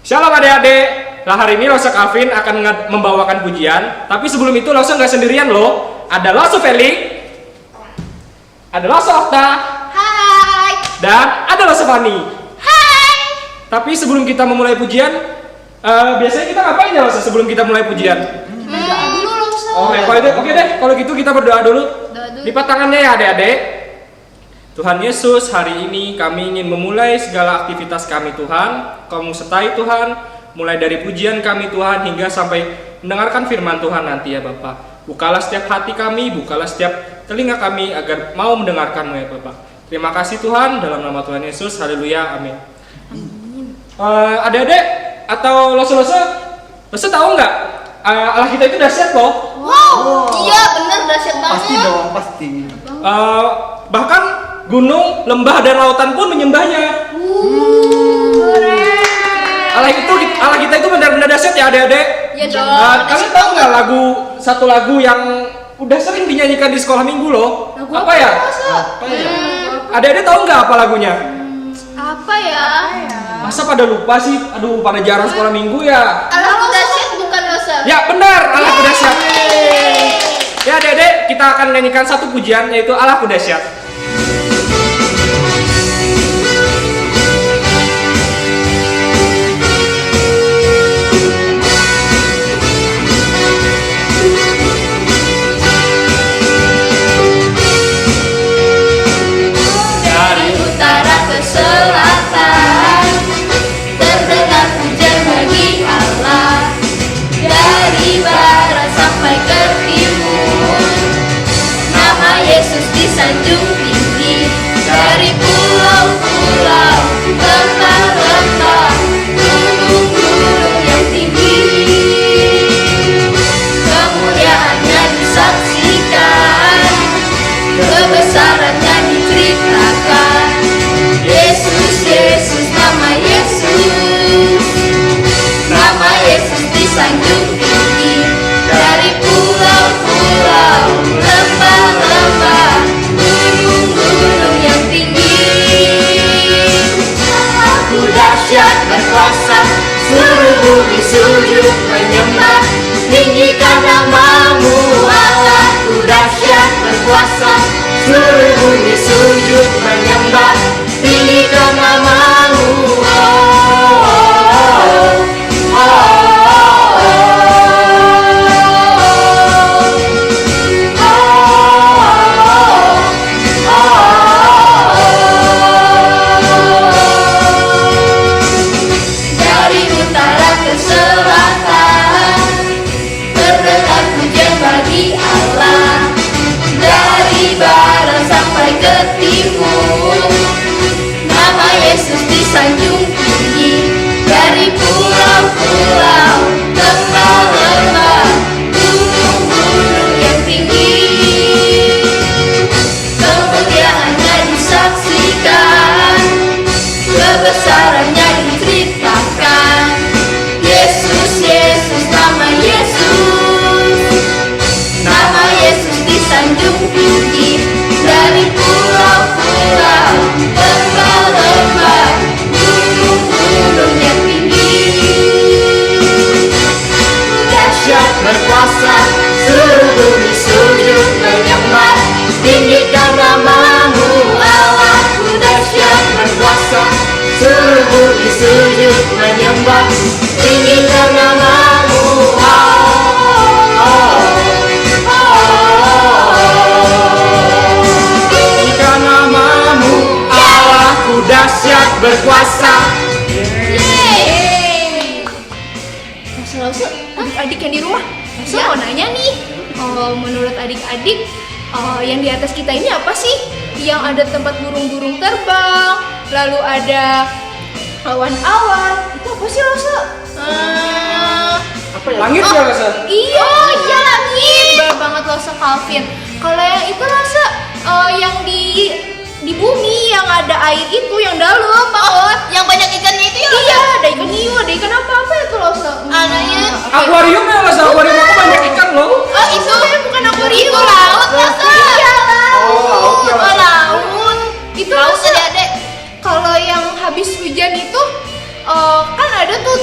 Shalom adik-adik. Nah, hari ini Losa Calvin akan membawakan pujian. Tapi sebelum itu Losa nggak sendirian loh. Ada Losa Felix, ada Losa Okta, Hai. dan ada Losa Fani. Hai. Tapi sebelum kita memulai pujian, biasanya kita ngapain ya Losa sebelum kita mulai pujian? Berdoa dulu Losa. Oke deh, kalau gitu kita berdoa dulu. Doa dulu. Lipat tangannya ya adik-adik. Tuhan Yesus, hari ini kami ingin memulai segala aktivitas kami Tuhan. Kamu sertai Tuhan, mulai dari pujian kami Tuhan hingga sampai mendengarkan firman Tuhan nanti ya Bapak. Bukalah setiap hati kami, bukalah setiap telinga kami agar mau mendengarkan-Mu ya Bapak. Terima kasih Tuhan, dalam nama Tuhan Yesus, haleluya, amin. Adik-adik atau Losa-Losa tahu nggak? Allah kita itu dahsyat loh. Wow. Iya bener dahsyat banget. Pasti dong, pasti. Bahkan gunung, lembah, dan lautan pun menyembahnya. Allah kita itu benar-benar dahsyat ya adik-adik. Ya dong. Kalian tahu nggak satu lagu yang udah sering dinyanyikan di sekolah minggu loh? Lagu Apa ya? Apa ya? Adik-adik tahu nggak apa lagunya? Apa ya? Masa pada lupa sih? Aduh, pada jarang sekolah minggu ya. Allah dahsyat bukan Losa. Ya benar, Allah dahsyat. Ya adik-adik, kita akan nyanyikan satu pujian yaitu Allah dahsyat. Selatan terdengar pujian bagi Allah, dari barat sampai ke timur. Nama Yesus disanjung tinggi, dari pulau-pulau, lembah-lembah, gunung-gunung yang tinggi. Kemuliaannya disaksikan, kebesarannya diceritakan. Yesus, Yesus, nama Yesus. Nama Yesus disanjung tinggi, dari pulau-pulau, lembah-lembah, gunung-gunung yang tinggi. Aku dahsyat berkuasa, seluruh bumi sujud menyembah. Tinggikan namamu Allah. Aku dahsyat berkuasa, seluruh bumi sujud menyembah. Tinggikan namamu, oh, oh, oh, dari utara ke selatan terdengar pujian bagi Allah, dari barat sampai ke timur. Nama Yesus disanjung tinggi, dari pulau-pulau, lembah-lembah, gunung-gunung yang tinggi. Kemuliaannya disaksikan, kebesarannya diceritakan. Yesus, Yesus, nama Yesus. Nama Yesus disanjung tinggi, dari pulau-pulau, lembah-lembah, gunung-gunung yang tinggi. Dahsyat berkuasa, seluruh bumi sujud menyembah. Tinggikan namamu Allah. Dahsyat berkuasa, seluruh bumi sujud menyembah. Tinggikan namamu Allah. Tinggikan namamu Allahku dahsyat berkuasa. Losa, adik-adik yang di rumah, Losa mau nanya nih, menurut adik-adik, yang di atas kita ini apa sih? Yang ada tempat burung-burung terbang, lalu ada awan-awan, itu apa sih Losa? Apa ya? Langit ya Losa? Iya, iya langit. Bener banget Losa Calvin. Kalau yang itu Losa, yang di bumi yang ada air itu yang dalam banget. Yang banyak ikannya itu ya? Iya, ada ikan hiu, ada ikan apa itu Losa? Adanya Akuarium ya Losa, akuarium aku banyak ikan loh. Oh itu bukan akuarium. itu laut Losa. Iya laut. Oh, laut ya, Losa. Laut. Itu Laut Losa. adik-adik. Kalau yang habis hujan itu kan ada tuh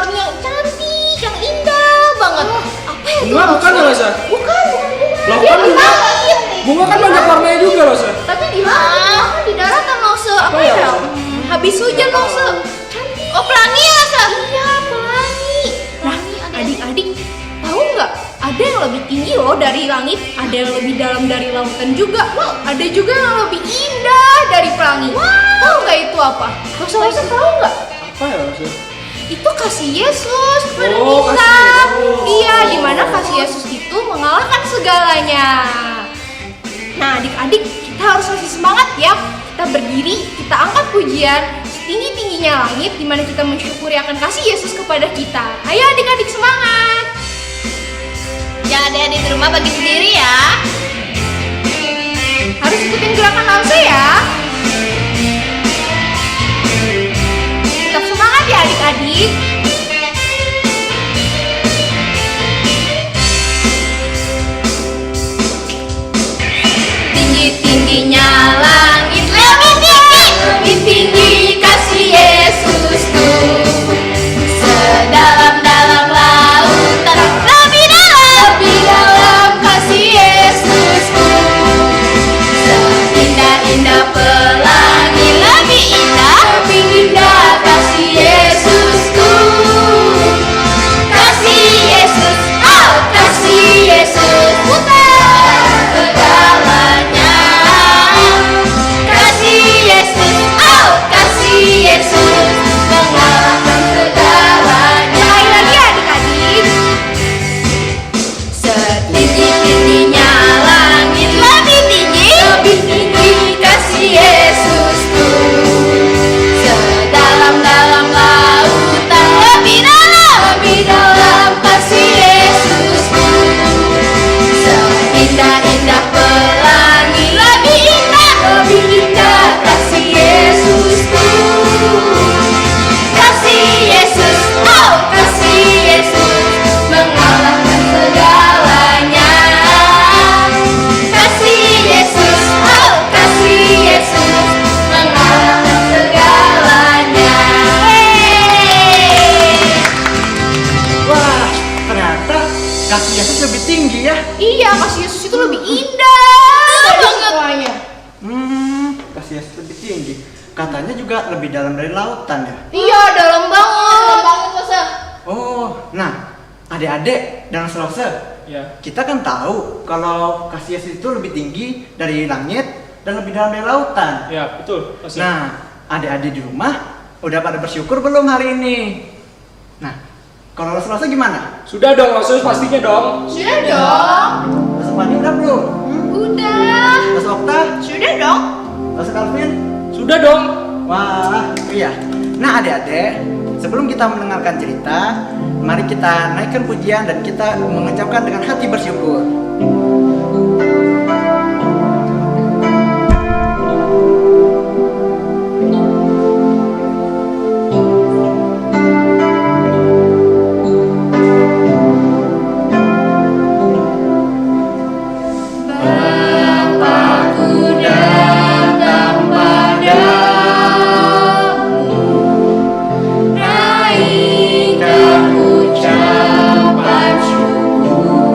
warna-warni yang cantik, yang indah banget. Apa ya? Bunga bukan ya, Losa? Bukan bunga. Loh, Dia kan di bunga. langit. Bunga kan banyak warnanya juga, Losa. Tapi di langit, di daratan Lause. Apa Oh, ya, ya? Lause. Habis hujan Lause. Cantik. Oh, pelangi ya, Sa? Iya, pelangi. Nah, adik-adik, tahu nggak? Ada yang lebih tinggi loh dari langit, ada yang lebih dalam dari lautan juga. Ada juga yang lebih indah dari pelangi. Tahu nggak itu apa? Lause tahu nggak? Apa ya, Losa? Itu kasih Yesus kepada Oh, kita. kasih Yesus. Iya, di mana kasih Yesus itu mengalahkan segalanya. Nah, adik-adik, kita harus kasih semangat ya. Kita berdiri, kita angkat pujian setinggi-tingginya langit, di mana kita mensyukuri akan kasih Yesus kepada kita. Ayo adik-adik semangat. Ya, adik-adik di rumah bagi sendiri ya. Harus ikutin gerakan Lause ya. Tetap semangat ya adik-adik. Tinggi-tingginya langit lebih tinggi, lebih tinggi kasih Yesusku. Sedalam-dalam lautan lebih dalam kasih Yesusku. Seindah-indah pelangi lebih indah kasih Yesusku. Kasih Yesus, oh kasih Yesus putar segalanya. Kasih Yesus, oh kasih Yesus mengalahkan segalanya. Sekali lagi adik-adik. Setinggi-tingginya langit lebih tinggi kasih Yesusku. Sedalam-dalam lautan lebih dalam kasih Yesusku. Seindah-indah pelangi lebih indah kasih Yesusku. Kasih Yesus, oh kasih Yesus mengalahkan segalanya. Kasih Yesus, oh kasih Yesus mengalahkan segalanya. Wah, ternyata kaki Yesus lebih tinggi ya. Iya, kasih Yesus itu lebih indah dari semuanya. Kaki Yesus lebih tinggi. Katanya juga lebih dalam dari lautan ya. Iya, dalam banget. Oh, nah, adik-adik dan Selose, Ya. kita kan tahu kalau kasih Yesus itu lebih tinggi dari langit dan lebih dalam dari lautan. Ya, betul, Losa. Nah, adik-adik di rumah udah pada bersyukur belum hari ini? Nah, kalau Selose gimana? Sudah dong, Losa, pastinya dong. Sudah dong. Selose Fani udah belum? Udah. Selose Okta? Sudah dong. Selose Calvin? Sudah dong. Wah, iya. Nah, adik-adik, sebelum kita mendengarkan cerita, mari kita naikkan pujian dan kita mengucapkan dengan hati bersyukur. Bapakku datang padamu, naikkan ucapan syukur.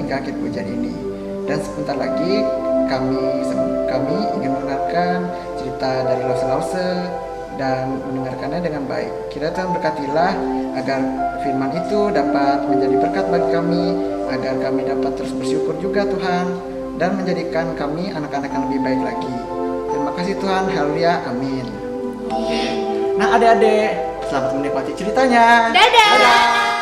hingga akhir pujian ini. Dan sebentar lagi kami ingin mendengarkan cerita dari Lause dan mendengarkannya dengan baik. Kiranya Tuhan berkatilah agar firman itu dapat menjadi berkat bagi kami, agar kami dapat terus bersyukur juga Tuhan, dan menjadikan kami anak-anak yang lebih baik lagi. Terima kasih Tuhan, haleluya, amin. Nah adik-adik, selamat menikmati ceritanya. Dadah!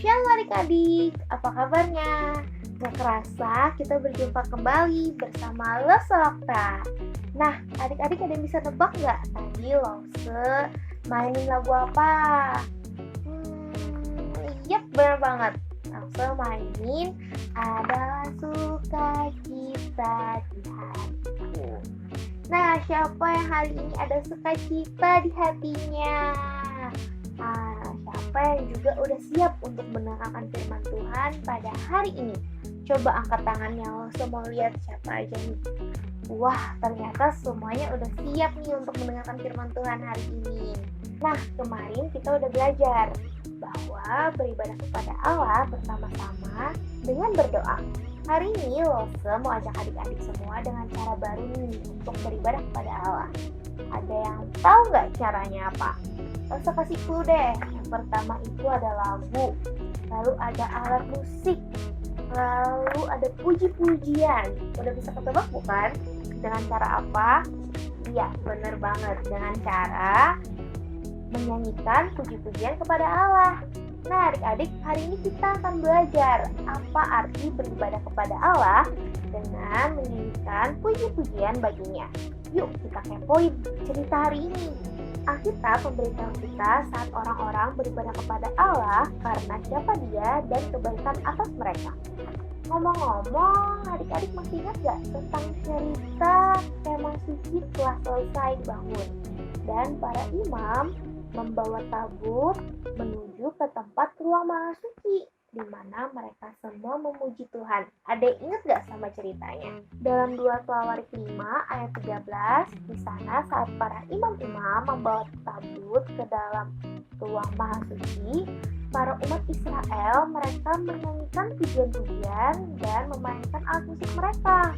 Shalom adik-adik, apa kabarnya? Gak kerasa kita berjumpa kembali bersama Lause Okta. Nah, adik-adik ada yang bisa nebak gak? Tadi Lause mainin lagu apa? Yap, benar banget. Lause mainin Adalah Sukacita di Hatiku. Nah, siapa yang hari ini ada sukacita di hatinya? Siapa yang juga udah siap untuk mendengarkan firman Tuhan pada hari ini? Coba angkat tangannya, Lause mau lihat siapa aja nih. Wah, ternyata semuanya udah siap nih untuk mendengarkan firman Tuhan hari ini. Nah, kemarin kita udah belajar bahwa beribadah kepada Allah bersama-sama dengan berdoa. Hari ini Lause mau ajak adik-adik semua dengan cara baru nih untuk beribadah kepada Allah. Ada yang tahu nggak caranya apa? Lause kasih clue deh. Yang pertama itu ada lagu, lalu ada alat musik, lalu ada puji-pujian. Udah bisa ketebak bukan? Dengan cara apa? Iya, bener banget. Dengan cara menyanyikan puji-pujian kepada Allah. Nah adik-adik, hari ini kita akan belajar apa arti beribadah kepada Allah dengan menyanyikan puji-pujian baginya. Yuk kita kepoin cerita hari ini. Alkitab memberitahu kita saat orang-orang beribadah kepada Allah karena siapa Dia dan kebaikan atas mereka. Ngomong-ngomong, adik-adik masih ingat gak tentang cerita kemah suci telah selesai dibangun dan para imam membawa tabut menuju ke tempat ruang maha suci di mana mereka semua memuji Tuhan. Ada yang ingat gak sama ceritanya? Dalam 2 Tawarik 5 ayat 13, di sana saat para imam-imam membawa tabut ke dalam ruang maha suci, para umat Israel mereka menyanyikan pujian-pujian dan memainkan alat musik mereka.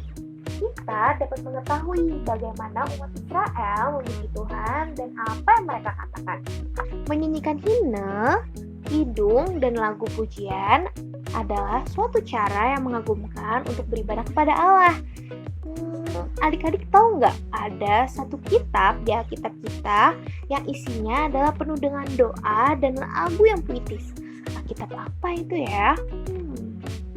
Kita dapat mengetahui bagaimana umat Israel memuji Tuhan dan apa yang mereka katakan. Menyanyikan himne, kidung, dan lagu pujian adalah suatu cara yang mengagumkan untuk beribadah kepada Allah. Adik-adik tahu nggak ada satu kitab di Alkitab kita yang isinya adalah penuh dengan doa dan lagu yang puitis. Alkitab apa itu ya?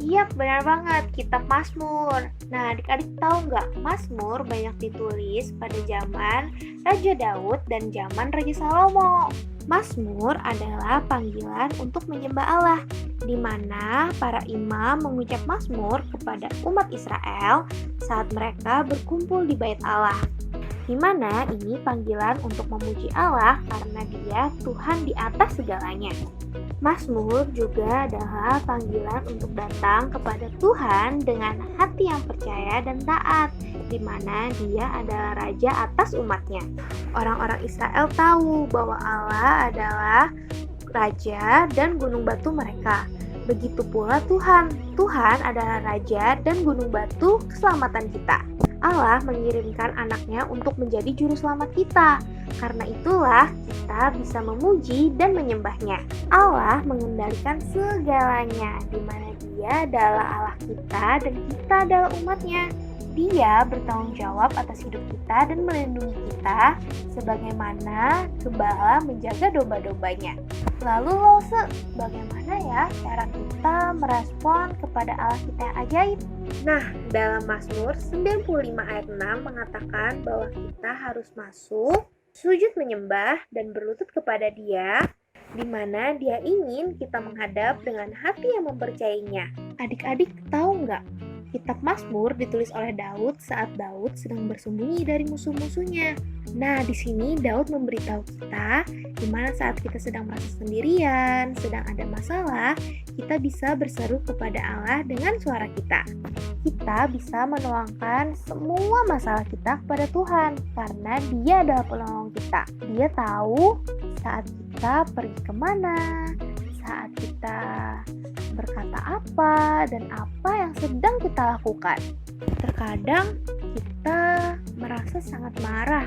Iya, benar banget, kitab Mazmur. Nah, adik-adik tahu nggak, Mazmur banyak ditulis pada zaman Raja Daud dan zaman Raja Salomo. Mazmur adalah panggilan untuk menyembah Allah, di mana para imam mengucap Mazmur kepada umat Israel saat mereka berkumpul di Bait Allah. Di mana ini panggilan untuk memuji Allah karena Dia Tuhan di atas segalanya. Mazmur juga adalah panggilan untuk datang kepada Tuhan dengan hati yang percaya dan taat, di mana Dia adalah Raja atas umatnya. Orang-orang Israel tahu bahwa Allah adalah Raja dan gunung batu mereka. Begitu pula Tuhan. Tuhan adalah Raja dan gunung batu keselamatan kita. Allah mengirimkan anaknya untuk menjadi juru selamat kita. Karena itulah kita bisa memuji dan menyembahnya. Allah mengendalikan segalanya, di mana Dia adalah Allah kita dan kita adalah umatnya. Dia bertanggung jawab atas hidup kita dan melindungi kita sebagaimana gembala menjaga domba-dombanya. Lalu Lause, bagaimana ya cara kita merespon kepada Allah kita yang ajaib? Nah, dalam Mazmur 95 ayat 6 mengatakan bahwa kita harus masuk, sujud menyembah dan berlutut kepada Dia, di mana Dia ingin kita menghadap dengan hati yang mempercayainya. Adik-adik tahu nggak? Kitab Mazmur ditulis oleh Daud saat Daud sedang bersembunyi dari musuh-musuhnya. Nah, di sini Daud memberitahu kita di mana saat kita sedang merasa sendirian, sedang ada masalah, kita bisa berseru kepada Allah dengan suara kita. Kita bisa menuangkan semua masalah kita kepada Tuhan karena Dia adalah penolong kita. Dia tahu saat kita pergi kemana, saat kita berkata apa, dan apa yang sedang kita lakukan. Terkadang kita merasa sangat marah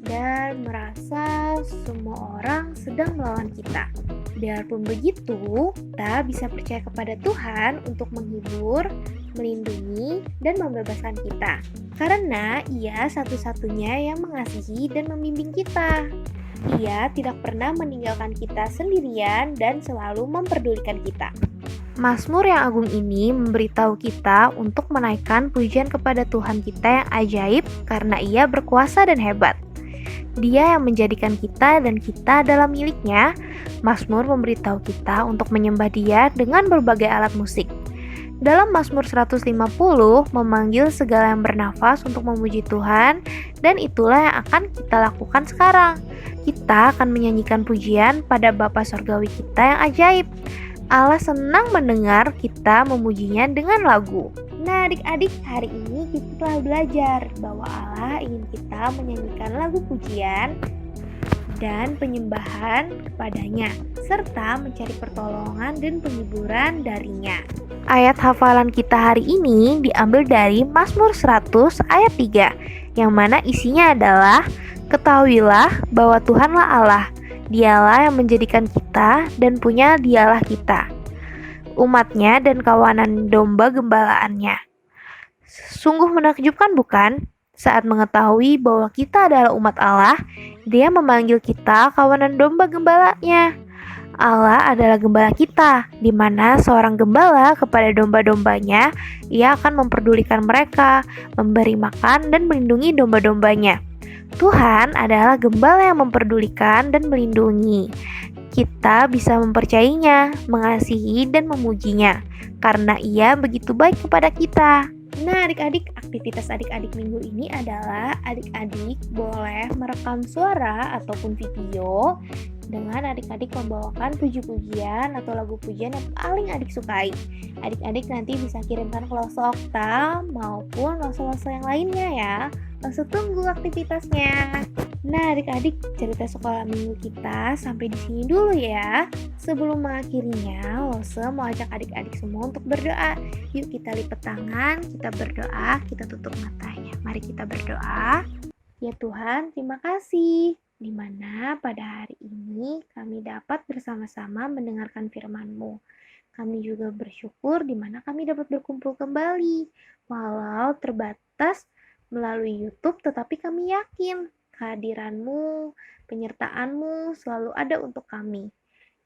dan merasa semua orang sedang melawan kita. Biarpun begitu, kita bisa percaya kepada Tuhan untuk menghibur, melindungi, dan membebaskan kita. Karena Ia satu-satunya yang mengasihi dan membimbing kita. Ia tidak pernah meninggalkan kita sendirian dan selalu memperdulikan kita. Mazmur yang agung ini memberitahu kita untuk menaikkan pujian kepada Tuhan kita yang ajaib karena Ia berkuasa dan hebat. Dia yang menjadikan kita dan kita adalah miliknya. Mazmur memberitahu kita untuk menyembah Dia dengan berbagai alat musik. Dalam Mazmur 150 memanggil segala yang bernafas untuk memuji Tuhan, dan itulah yang akan kita lakukan sekarang. Kita akan menyanyikan pujian pada Bapa Sorgawi kita yang ajaib. Allah senang mendengar kita memujinya dengan lagu. Nah adik-adik, hari ini kita telah belajar bahwa Allah ingin kita menyanyikan lagu pujian dan penyembahan kepadanya, serta mencari pertolongan dan penghiburan darinya. Ayat hafalan kita hari ini diambil dari Mazmur 100 ayat 3, yang mana isinya adalah, ketahuilah bahwa Tuhanlah Allah, Dialah yang menjadikan kita dan punya Dialah kita, umatnya dan kawanan domba gembalaannya. Sungguh menakjubkan bukan? Saat mengetahui bahwa kita adalah umat Allah, Dia memanggil kita kawanan domba gembalanya. Allah adalah gembala kita, di mana seorang gembala kepada domba-dombanya, Ia akan memperdulikan mereka, memberi makan dan melindungi domba-dombanya. Tuhan adalah gembala yang memperdulikan dan melindungi. Kita bisa mempercayainya, mengasihi dan memujinya, karena Ia begitu baik kepada kita. Nah adik-adik, aktivitas adik-adik minggu ini adalah adik-adik boleh merekam suara ataupun video dengan adik-adik membawakan puji-pujian atau lagu pujian yang paling adik sukai. Adik-adik nanti bisa kirimkan ke Loso Okta maupun loso-loso yang lainnya ya. Loso tunggu aktivitasnya. Nah adik-adik, cerita sekolah minggu kita sampai di sini dulu ya. Sebelum mengakhirinya, Loso mau ajak adik-adik semua untuk berdoa. Yuk kita lipat tangan, kita berdoa, kita tutup matanya. Mari kita berdoa. Ya Tuhan, terima kasih. Di mana pada hari ini kami dapat bersama-sama mendengarkan firman-Mu. Kami juga bersyukur di mana kami dapat berkumpul kembali. Walau terbatas melalui YouTube, tetapi kami yakin kehadiran-Mu, penyertaan-Mu selalu ada untuk kami.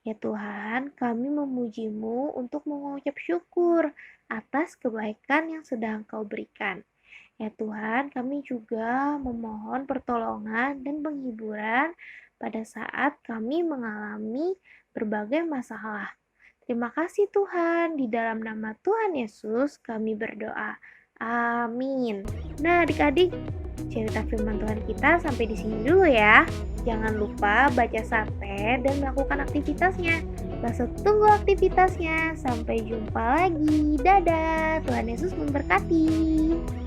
Ya Tuhan, kami memuji-Mu untuk mengucap syukur atas kebaikan yang sedang Kau berikan. Ya Tuhan, kami juga memohon pertolongan dan penghiburan pada saat kami mengalami berbagai masalah. Terima kasih Tuhan, di dalam nama Tuhan Yesus kami berdoa. Amin. Nah adik-adik, cerita firman Tuhan kita sampai di sini dulu ya. Jangan lupa baca sate dan melakukan aktivitasnya. Langsung tunggu aktivitasnya. Sampai jumpa lagi. Dadah. Tuhan Yesus memberkati.